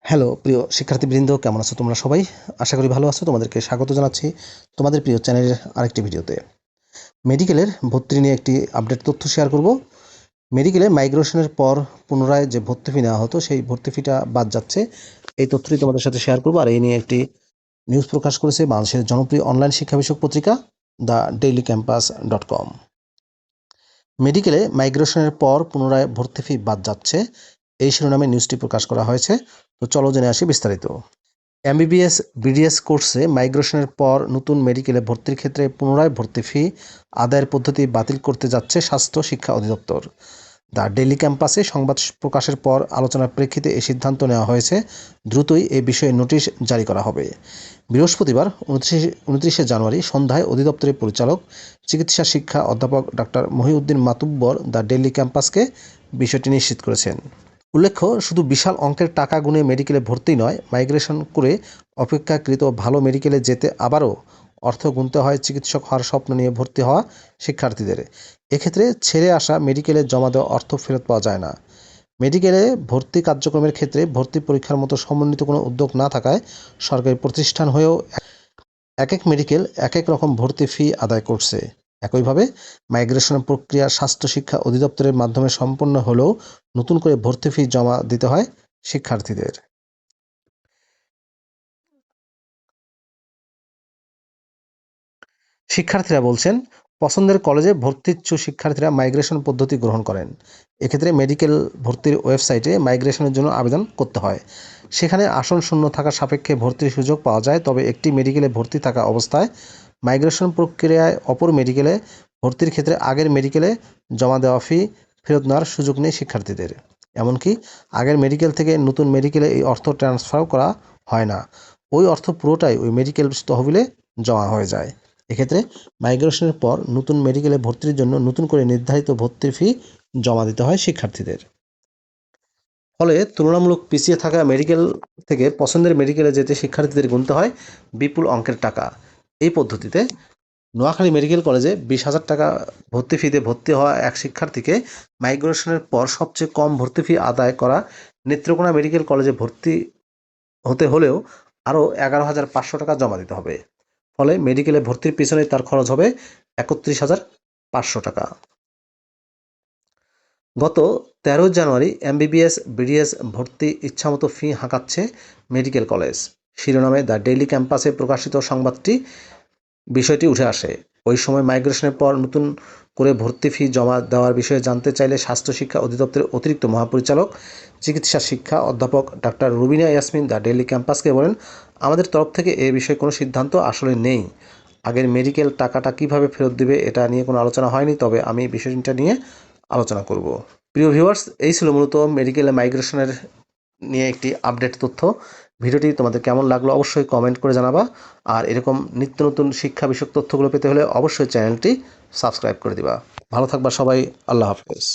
Hello প্রিয় শিক্ষার্থীবৃন্দ, কেমন আছো তোমরা সবাই? আশা করি ভালো আছো। তোমাদেরকে স্বাগত জানাচ্ছি তোমাদের প্রিয় চ্যানেলের আরেকটি ভিডিওতে। মেডিকেলের ভর্তি নিয়ে একটি আপডেট তথ্য শেয়ার করব। মেডিকেলে মাইগ্রেশনের পর পুনরায় যে ভর্তি ফি নেওয়া হতো সেই ভর্তি ফিটা বাদ যাচ্ছে, এই তথ্যটি তোমাদের সাথে শেয়ার করবো। আর এই নিয়ে একটি নিউজ প্রকাশ করেছে বাংলাদেশের জনপ্রিয় অনলাইন শিক্ষা বিষয়ক পত্রিকা thedailycampus.com। মেডিকেলে মাইগ্রেশনের পর পুনরায় ভর্তি ফি বাদ যাচ্ছে, এই শিরোনামে নিউজটি প্রকাশ করা হয়েছে। তো চলো জেনে আসি বিস্তারিত। এমবিবিএস বিডিএস কোর্সে মাইগ্রেশনের পর নতুন মেডিকেলে ভর্তির ক্ষেত্রে পুনরায় ভর্তি ফি আদায়ের পদ্ধতি বাতিল করতে যাচ্ছে স্বাস্থ্য শিক্ষা অধিদপ্তর। দ্য ডেইলি ক্যাম্পাসে সংবাদ প্রকাশের পর আলোচনার প্রেক্ষিতে এই সিদ্ধান্ত নেওয়া হয়েছে। দ্রুতই এ বিষয়ে নোটিশ জারি করা হবে। বৃহস্পতিবার 29শে জানুয়ারি সন্ধ্যায় অধিদপ্তরের পরিচালক চিকিৎসা শিক্ষা অধ্যাপক doctor Mohiuddin Matubbar The Daily ক্যাম্পাসকে বিষয়টি নিশ্চিত করেছেন। উল্লেখ্য, শুধু বিশাল অঙ্কের টাকা গুনে মেডিকেলে ভর্তি নয়, মাইগ্রেশন করে অপেক্ষাকৃত ভালো মেডিকেলে যেতে আবারও অর্থ গুনতে হয় চিকিৎসক হওয়ার স্বপ্ন নিয়ে ভর্তি হওয়া শিক্ষার্থীদের। এক্ষেত্রে ছেড়ে আসা মেডিকেলে জমা দেওয়া অর্থ ফেরত পাওয়া যায় না। মেডিকেলে ভর্তি কার্যক্রমের ক্ষেত্রে ভর্তি পরীক্ষার মতো সমন্বিত কোনো উদ্যোগ না থাকায় সরকারি প্রতিষ্ঠান হয়েও এক এক মেডিকেল এক এক রকম ভর্তি ফি আদায় করছে। একইভাবে মাইগ্রেশন প্রক্রিয়া স্বাস্থ্য শিক্ষা অধিদপ্তরের মাধ্যমে সম্পন্ন হলেও নতুন করে ভর্তি ফি জমা দিতে হয় শিক্ষার্থীদের। শিক্ষার্থীরা বলছেন, পছন্দের কলেজে ভর্তিচ্ছু শিক্ষার্থীরা মাইগ্রেশন পদ্ধতি গ্রহণ করেন। এক্ষেত্রে মেডিকেল ভর্তির ওয়েবসাইটে মাইগ্রেশনের জন্য আবেদন করতে হয়। সেখানে আসন শূন্য থাকা সাপেক্ষে ভর্তির সুযোগ পাওয়া যায়। তবে একটি মেডিকেলে ভর্তি থাকা অবস্থায় মাইগ্রেশন প্রক্রিয়ায় অপর মেডিকেলে ভর্তির ক্ষেত্রে আগের মেডিকেলে জমা দেওয়া ফি ফেরত নেওয়ার সুযোগ নেই শিক্ষার্থীদের। এমনকি আগের মেডিকেল থেকে নতুন মেডিকেলে এই অর্থ ট্রান্সফারও করা হয় না। ওই অর্থ পুরোটাই ওই মেডিকেল তহবিলে জমা হয়ে যায়। এক্ষেত্রে মাইগ্রেশনের পর নতুন মেডিকেলে ভর্তির জন্য নতুন করে নির্ধারিত ভর্তির ফি জমা দিতে হয় শিক্ষার্থীদের। ফলে তুলনামূলক পিছিয়ে থাকা মেডিকেল থেকে পছন্দের মেডিকেলে যেতে শিক্ষার্থীদের গুনতে হয় বিপুল অঙ্কের টাকা। এই পদ্ধতিতে নোয়াখালী মেডিকেল কলেজে 20,000 টাকা ভর্তি ফিতে ভর্তি হওয়া এক শিক্ষার্থীকে মাইগ্রেশনের পর সবচেয়ে কম ভর্তি ফি আদায় করা নেত্রকোনা মেডিকেল কলেজে ভর্তি হতে হলেও আরও 11,500 টাকা জমা দিতে হবে। ফলে মেডিকেলে ভর্তির পিছনে তার খরচ হবে 31,500 টাকা। গত 13 জানুয়ারি এমবিবিএস বিডিএস ভর্তি ইচ্ছামতো ফি হাঁকাচ্ছে মেডিকেল কলেজ শিরোনামে দ্য ডেইলি ক্যাম্পাসে প্রকাশিত সংবাদটি বিষয়টি উঠে আসে। ওই সময় মাইগ্রেশনের পর নতুন করে ভর্তি ফি জমা দেওয়ার বিষয়ে জানতে চাইলে স্বাস্থ্য শিক্ষা অধিদপ্তরের অতিরিক্ত মহাপরিচালক চিকিৎসা শিক্ষা অধ্যাপক doctor Rubina Yasmin The Daily ক্যাম্পাসকে বলেন, আমাদের তরফ থেকে এ বিষয়ে কোনো সিদ্ধান্ত আসলে নেই। আগের মেডিকেল টাকাটা কিভাবে ফেরত দিবে এটা নিয়ে কোনো আলোচনা হয়নি, তবে আমি বিষয়টা নিয়ে আলোচনা করব। প্রিয় ভিউয়ার্স, এই ছিল মূলত মেডিকেলে মাইগ্রেশনের নিয়ে একটি আপডেট তথ্য। ভিডিওটি তোমাদের কেমন লাগলো অবশ্যই কমেন্ট করে জানাবা। আর এরকম নিত্য নতুন শিক্ষা বিষয়ক তথ্যগুলো পেতে হলে অবশ্যই চ্যানেলটি সাবস্ক্রাইব করে দিবা। ভালো থাকবা সবাই। আল্লাহ হাফেজ।